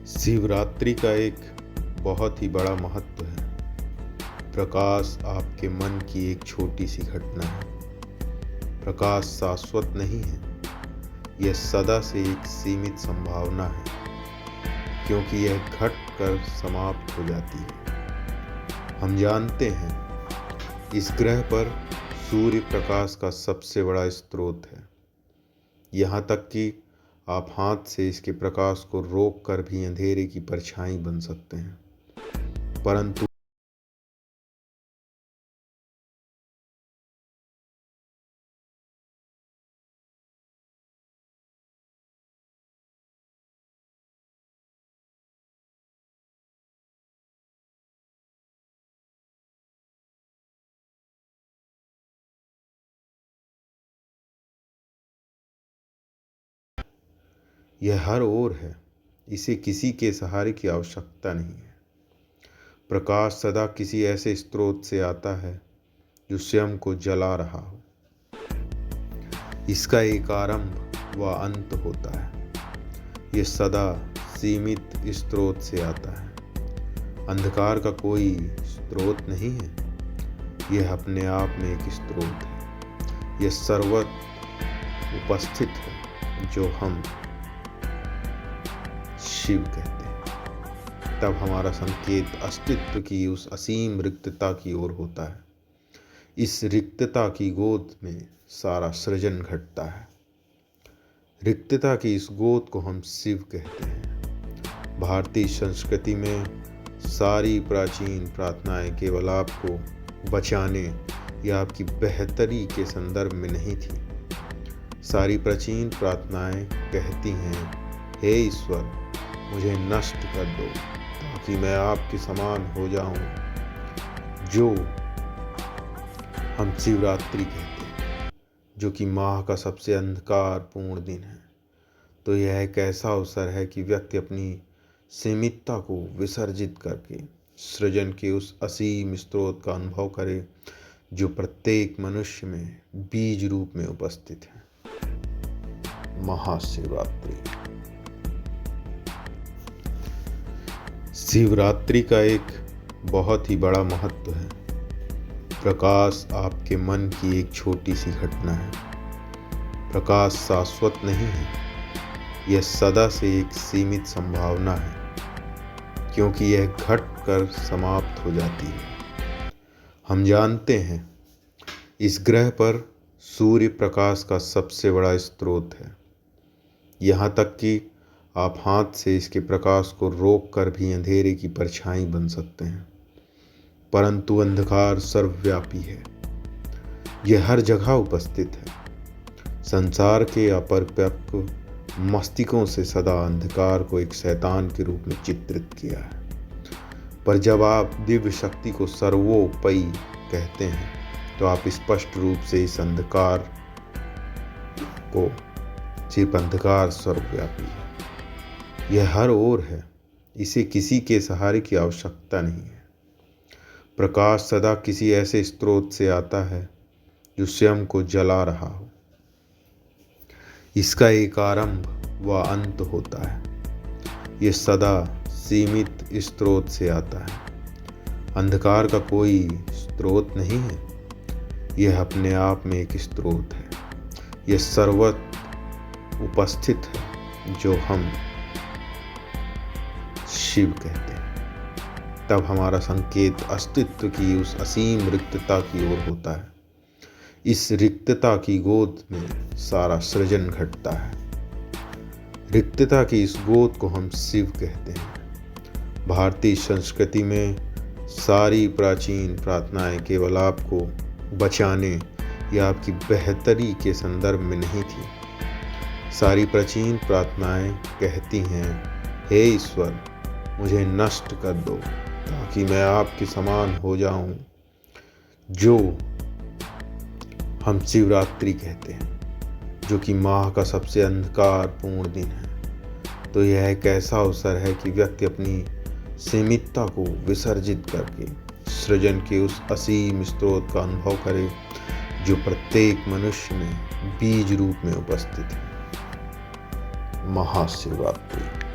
शिवरात्रि का एक बहुत ही बड़ा महत्व है। प्रकाश आपके मन की एक छोटी सी घटना है। प्रकाश शाश्वत नहीं है, यह सदा से एक सीमित संभावना है, क्योंकि यह घट कर समाप्त हो जाती है। हम जानते हैं इस ग्रह पर सूर्य प्रकाश का सबसे बड़ा स्रोत है। यहाँ तक कि आप हाथ से इसके प्रकाश को रोक कर भी अंधेरे की परछाई बन सकते हैं, परंतु यह हर ओर है। इसे किसी के सहारे की आवश्यकता नहीं है। प्रकाश सदा किसी ऐसे स्रोत से आता है जो स्वयं को जला रहा हो। इसका एक आरंभ व अंत होता है। यह सदा सीमित स्रोत से आता है। अंधकार का कोई स्रोत नहीं है, यह अपने आप में एक स्रोत है। यह सर्वत्र उपस्थित है, जो हम शिव कहते हैं। तब हमारा संकेत अस्तित्व की उस असीम रिक्तता की ओर होता है। इस रिक्तता की गोद में सारा सृजन घटता है। रिक्तता की इस गोद को हम शिव कहते हैं। भारतीय संस्कृति में सारी प्राचीन प्रार्थनाएं केवल आपको बचाने या आपकी बेहतरी के संदर्भ में नहीं थी। सारी प्राचीन प्रार्थनाएं कहती हैं, हे ईश्वर, मुझे नष्ट कर दो ताकि मैं आपके समान हो जाऊं। जो हम शिवरात्रि कहते हैं, जो कि माह का सबसे अंधकारपूर्ण दिन है, तो यह एक ऐसा अवसर है कि व्यक्ति अपनी सीमितता को विसर्जित करके सृजन के उस असीम स्रोत का अनुभव करे जो प्रत्येक मनुष्य में बीज रूप में उपस्थित है। महाशिवरात्रि। शिवरात्रि का एक बहुत ही बड़ा महत्व है। प्रकाश आपके मन की एक छोटी सी घटना है। प्रकाश शाश्वत नहीं है, यह सदा से एक सीमित संभावना है, क्योंकि यह घट कर समाप्त हो जाती है। हम जानते हैं इस ग्रह पर सूर्य प्रकाश का सबसे बड़ा स्रोत है। यहाँ तक कि आप हाथ से इसके प्रकाश को रोक कर भी अंधेरे की परछाई बन सकते हैं, परंतु अंधकार सर्वव्यापी है। यह हर जगह उपस्थित है। संसार के अपरिपक्व मस्तिष्कों से सदा अंधकार को एक शैतान के रूप में चित्रित किया है, पर जब आप दिव्य शक्ति को सर्वोपरि कहते हैं, तो आप स्पष्ट रूप से इस अंधकार को सिर्फ अंधकार सर्वव्यापी है। यह हर ओर है। इसे किसी के सहारे की आवश्यकता नहीं है। प्रकाश सदा किसी ऐसे स्रोत से आता है जो स्वयं को जला रहा हो। इसका एक आरंभ व अंत होता है। यह सदा सीमित स्रोत से आता है। अंधकार का कोई स्रोत नहीं है, यह अपने आप में एक स्रोत है। यह सर्वत्र उपस्थित है, जो हम शिव कहते हैं। तब हमारा संकेत अस्तित्व की उस असीम रिक्तता की ओर होता है। इस रिक्तता की गोद में सारा सृजन घटता है। रिक्तता की इस गोद को हम शिव कहते हैं। भारतीय संस्कृति में सारी प्राचीन प्रार्थनाएं केवल आपको बचाने या आपकी बेहतरी के संदर्भ में नहीं थी। सारी प्राचीन प्रार्थनाएं कहती हैं, हे ईश्वर, मुझे नष्ट कर दो ताकि मैं आपके समान हो जाऊं। जो हम शिवरात्रि कहते हैं, जो कि माह का सबसे अंधकारपूर्ण दिन है, तो यह एक ऐसा अवसर है कि व्यक्ति अपनी सीमितता को विसर्जित करके सृजन के उस असीम स्रोत का अनुभव करे जो प्रत्येक मनुष्य में बीज रूप में उपस्थित है। महाशिवरात्रि।